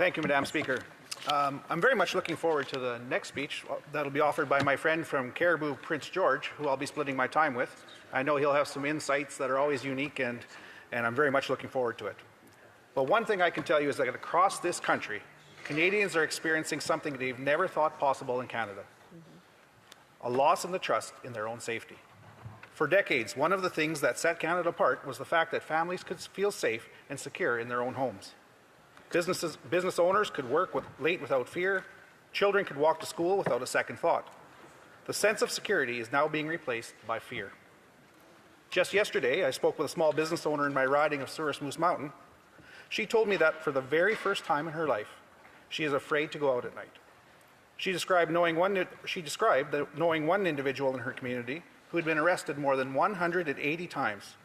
Thank you, Madam Speaker. I'm very much looking forward to the next speech that'll be offered by my friend from Caribou, Prince George, who I'll be splitting my time with. I know he'll have some insights that are always unique, and I'm very much looking forward to it. But one thing I can tell you is that across this country, Canadians are experiencing something they've never thought possible in Canada. A loss in the trust in their own safety. For decades, one of the things that set Canada apart was the fact that families could feel safe and secure in their own homes. Business owners could work late without fear. Children could walk to school without a second thought. The sense of security is now being replaced by fear. Just yesterday, I spoke with a small business owner in my riding of Souris Moose Mountain. She told me that for the very first time in her life, she is afraid to go out at night. She described knowing one individual in her community who had been arrested more than 180 times.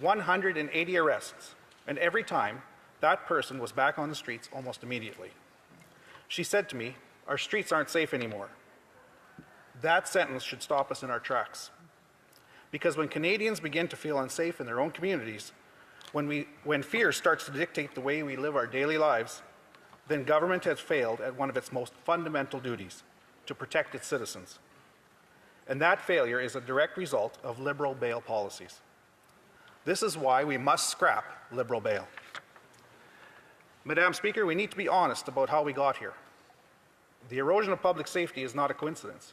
180 arrests, and every time, that person was back on the streets almost immediately. She said to me, "Our streets aren't safe anymore." That sentence should stop us in our tracks. Because when Canadians begin to feel unsafe in their own communities, when fear starts to dictate the way we live our daily lives, then government has failed at one of its most fundamental duties, to protect its citizens. And that failure is a direct result of Liberal bail policies. This is why we must scrap Liberal bail. Madam Speaker, we need to be honest about how we got here. The erosion of public safety is not a coincidence.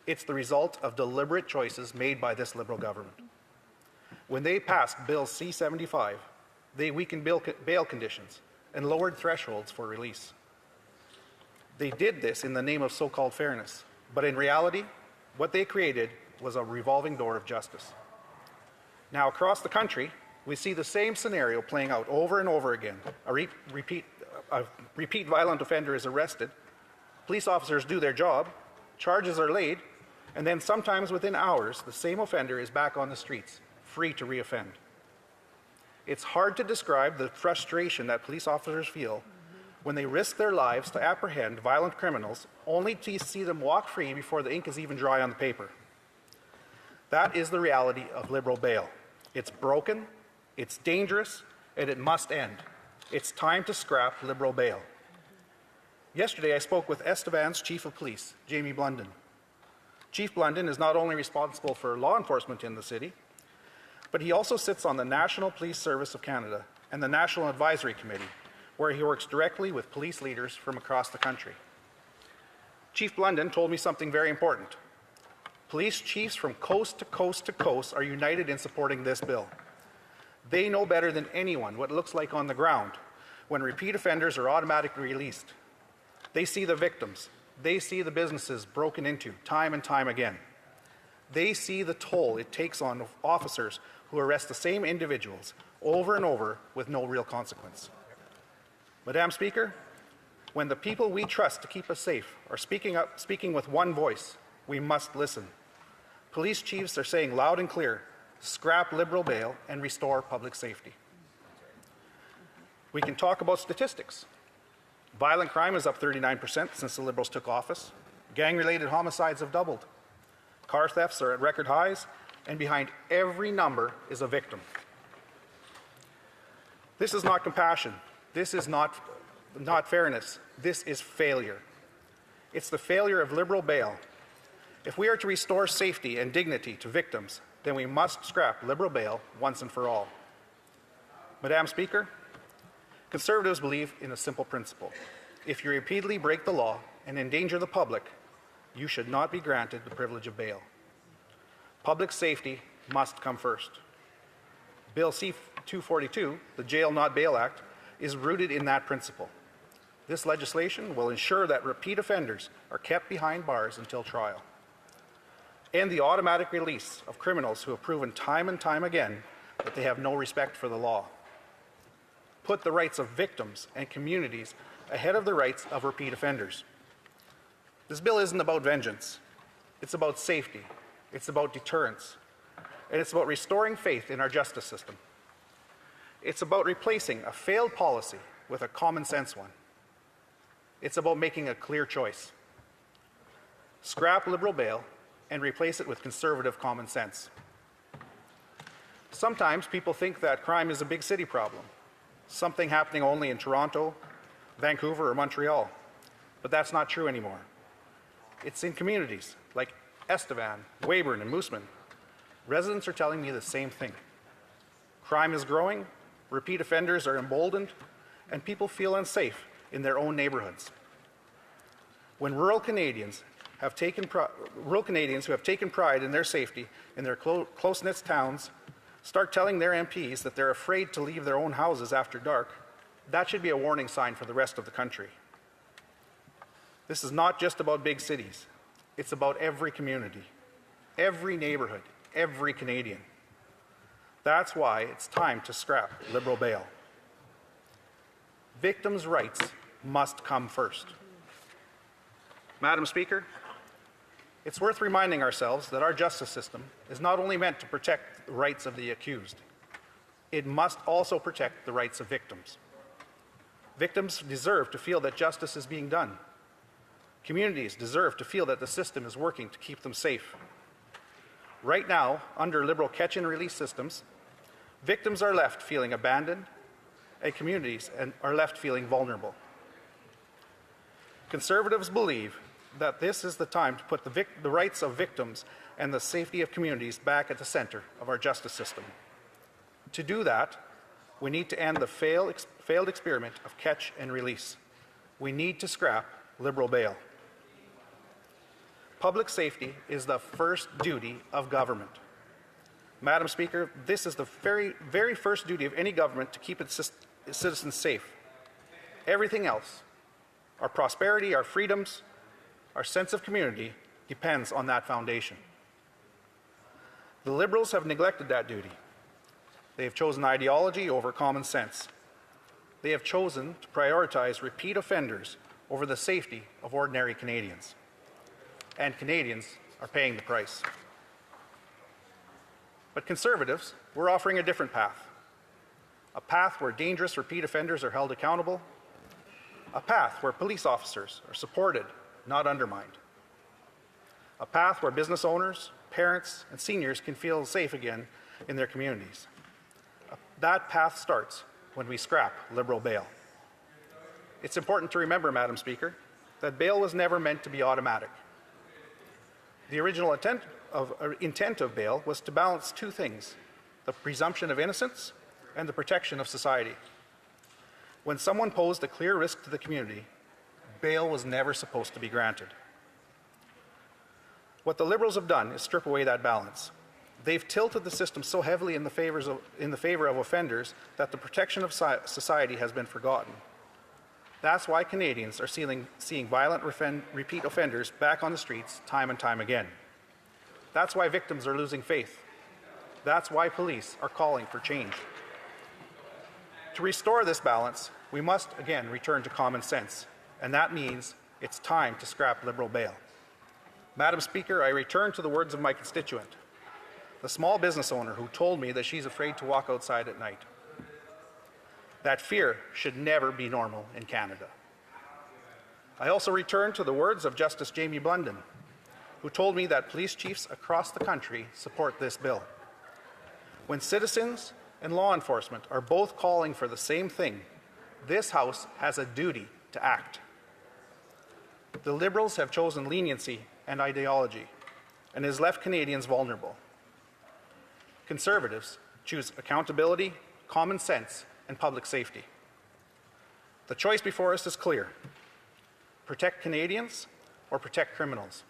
It's the result of deliberate choices made by this Liberal government. When they passed Bill C-75, they weakened bail conditions and lowered thresholds for release. They did this in the name of so-called fairness, but in reality, what they created was a revolving door of justice. Now, across the country, we see the same scenario playing out over and over again. A repeat violent offender is arrested, police officers do their job, charges are laid, and then sometimes within hours, the same offender is back on the streets, free to reoffend. It's hard to describe the frustration that police officers feel when they risk their lives to apprehend violent criminals, only to see them walk free before the ink is even dry on the paper. That is the reality of Liberal bail. It's broken, it's dangerous, and it must end. It's time to scrap Liberal bail. Yesterday, I spoke with Estevan's Chief of Police, Jamie Blunden. Chief Blunden is not only responsible for law enforcement in the city, but he also sits on the National Police Service of Canada and the National Advisory Committee, where he works directly with police leaders from across the country. Chief Blunden told me something very important. Police chiefs from coast to coast to coast are united in supporting this bill. They know better than anyone what it looks like on the ground when repeat offenders are automatically released. They see the victims. They see the businesses broken into time and time again. They see the toll it takes on officers who arrest the same individuals over and over with no real consequence. Madam Speaker, when the people we trust to keep us safe are speaking with one voice, we must listen. Police chiefs are saying loud and clear, scrap Liberal bail and restore public safety. We can talk about statistics. Violent crime is up 39% since the Liberals took office. Gang-related homicides have doubled. Car thefts are at record highs, and behind every number is a victim. This is not compassion. This is not fairness. This is failure. It's the failure of Liberal bail. If we are to restore safety and dignity to victims, then we must scrap Liberal bail once and for all. Madam Speaker, Conservatives believe in a simple principle. If you repeatedly break the law and endanger the public, you should not be granted the privilege of bail. Public safety must come first. Bill C-242, the Jail Not Bail Act, is rooted in that principle. This legislation will ensure that repeat offenders are kept behind bars until trial, and the automatic release of criminals who have proven time and time again that they have no respect for the law. Put the rights of victims and communities ahead of the rights of repeat offenders. This bill isn't about vengeance. It's about safety. It's about deterrence. And it's about restoring faith in our justice system. It's about replacing a failed policy with a common sense one. It's about making a clear choice. Scrap Liberal bail and replace it with conservative common sense. Sometimes people think that crime is a big city problem, something happening only in Toronto Vancouver, or Montreal. But that's not true anymore. It's in communities like Estevan, Weyburn, and Mooseman. Residents are telling me the same thing. Crime is growing, repeat offenders are emboldened, and people feel unsafe in their own neighborhoods. When rural Canadians who have taken pride in their safety in their close-knit towns start telling their MPs that they're afraid to leave their own houses after dark, that should be a warning sign for the rest of the country. This is not just about big cities. It's about every community, every neighborhood, every Canadian. That's why it's time to scrap Liberal bail. Victims' rights must come first. Madam Speaker, it's worth reminding ourselves that our justice system is not only meant to protect the rights of the accused, it must also protect the rights of victims. Victims deserve to feel that justice is being done. Communities deserve to feel that the system is working to keep them safe. Right now, under Liberal catch and release systems, victims are left feeling abandoned, and communities are left feeling vulnerable. Conservatives believe that this is the time to put the rights of victims and the safety of communities back at the center of our justice system. To do that, we need to end the failed experiment of catch and release. We need to scrap Liberal bail. Public safety is the first duty of government. Madam Speaker, this is the very first duty of any government, to keep its citizens safe. Everything else, our prosperity, our freedoms, our sense of community, depends on that foundation. The Liberals have neglected that duty. They have chosen ideology over common sense. They have chosen to prioritize repeat offenders over the safety of ordinary Canadians. And Canadians are paying the price. But Conservatives, we're offering a different path. A path where dangerous repeat offenders are held accountable. A path where police officers are supported, not undermined. A path where business owners, parents, and seniors can feel safe again in their communities. That path starts when we scrap Liberal bail. It's important to remember, Madam Speaker, that bail was never meant to be automatic. The original intent of bail was to balance two things: the presumption of innocence and the protection of society. When someone posed a clear risk to the community, bail was never supposed to be granted. What the Liberals have done is strip away that balance. They've tilted the system so heavily in the favor of offenders that the protection of society has been forgotten. That's why Canadians are seeing violent repeat offenders back on the streets time and time again. That's why victims are losing faith. That's why police are calling for change. To restore this balance, we must again return to common sense, and that means it's time to scrap Liberal bail. Madam Speaker, I return to the words of my constituent, the small business owner who told me that she's afraid to walk outside at night. That fear should never be normal in Canada. I also return to the words of Justice Jamie Blunden, who told me that police chiefs across the country support this bill. When citizens and law enforcement are both calling for the same thing, this House has a duty to act. The Liberals have chosen leniency and ideology, and has left Canadians vulnerable. Conservatives choose accountability, common sense, and public safety. The choice before us is clear: protect Canadians or protect criminals.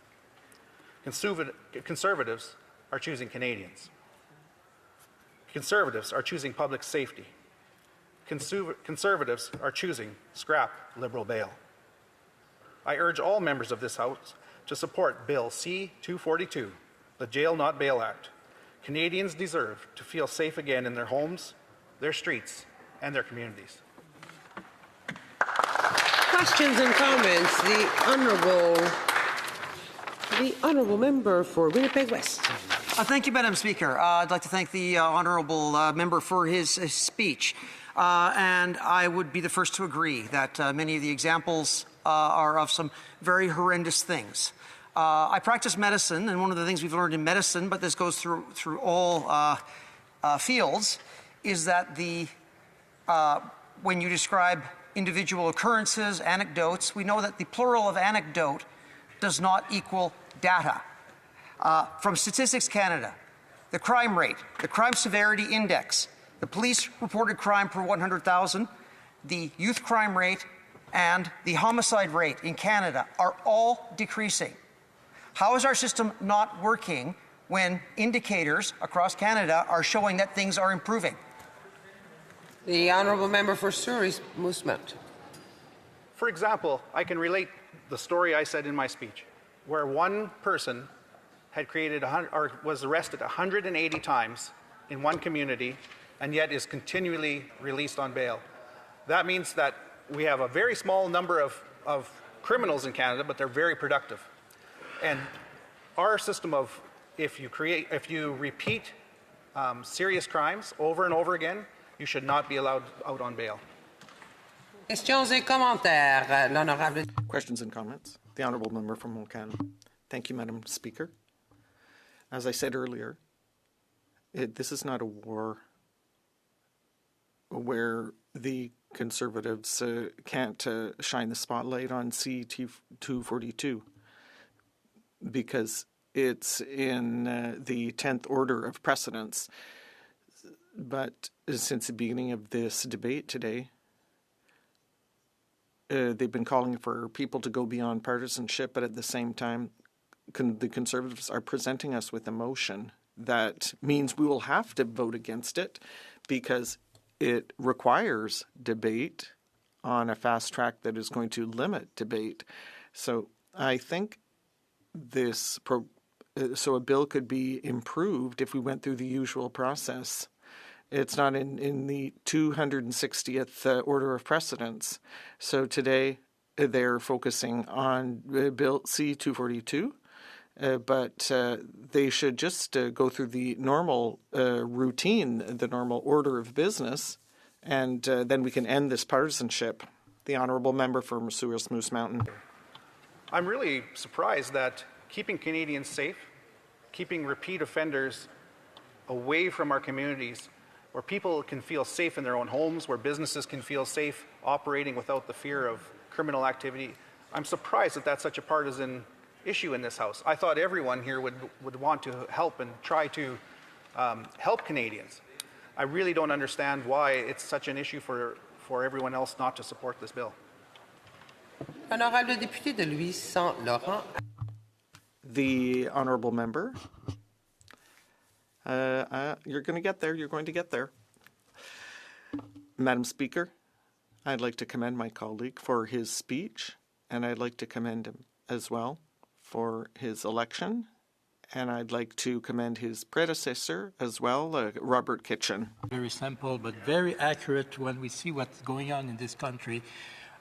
Conservatives are choosing Canadians. Conservatives are choosing public safety. Conservatives are choosing scrap Liberal bail. I urge all members of this House to support Bill C-242, the Jail Not Bail Act. Canadians deserve to feel safe again in their homes, their streets, and their communities. Questions and comments. The honourable member for Winnipeg West. Thank you, Madam Speaker. I'd like to thank the honourable member for his speech. And I would be the first to agree that many of the examples are of some very horrendous things. I practice medicine, and one of the things we've learned in medicine, but this goes through all fields, is that when you describe individual occurrences, anecdotes. We know that the plural of anecdote does not equal data. From Statistics Canada, the crime rate, the crime severity index, the police reported crime per 100,000, the youth crime rate, and the homicide rate in Canada are all decreasing. How is our system not working when indicators across Canada are showing that things are improving? The honourable member for Surrey Moose Mountain. For example, I can relate the story I said in my speech, where one person had was arrested 180 times in one community and yet is continually released on bail. That means that we have a very small number of criminals in Canada, but they're very productive. And our system of if you repeat serious crimes over and over again, you should not be allowed out on bail. Questions et commentaires. L'honorable. Questions and comments. The honourable member from Montcalm. Thank you, Madam Speaker. As I said earlier, this is not a war where the Conservatives can't shine the spotlight on C-242 because it's in the 10th order of precedence. But since the beginning of this debate today, they've been calling for people to go beyond partisanship, but at the same time, the Conservatives are presenting us with a motion that means we will have to vote against it because it requires debate on a fast track that is going to limit debate. So I think so a bill could be improved if we went through the usual process. It's not in the 260th order of precedence. So today they're focusing on Bill C-242, but they should just go through the normal routine, the normal order of business, and then we can end this partisanship. The honourable member for Souris Moose Mountain. I'm really surprised that keeping Canadians safe, keeping repeat offenders away from our communities, where people can feel safe in their own homes, where businesses can feel safe operating without the fear of criminal activity. I'm surprised that that's such a partisan issue in this House. I thought everyone here would want to help and try to help Canadians. I really don't understand why it's such an issue for everyone else not to support this bill. Honorable député de Louis Saint-Laurent. The honourable member. You're going to get there. You're going to get there. Madam Speaker, I'd like to commend my colleague for his speech, and I'd like to commend him as well for his election, and I'd like to commend his predecessor as well, Robert Kitchen. Very simple, but very accurate when we see what's going on in this country.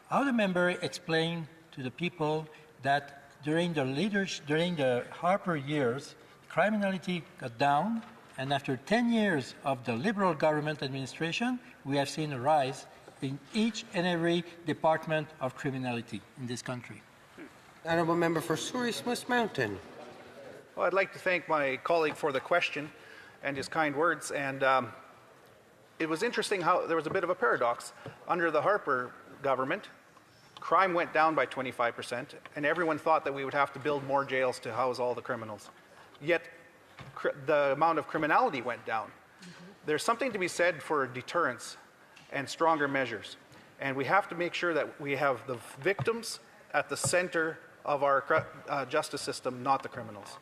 How the member explained to the people that during the Harper years, criminality got down, and after 10 years of the Liberal government administration, we have seen a rise in each and every department of criminality in this country. Honourable member for Surrey Moose Mountain. Well, I'd like to thank my colleague for the question and his kind words. And it was interesting how there was a bit of a paradox. Under the Harper government, crime went down by 25%, and everyone thought that we would have to build more jails to house all the criminals. Yet the amount of criminality went down. There's something to be said for deterrence and stronger measures. And we have to make sure that we have the victims at the center of our justice system, not the criminals.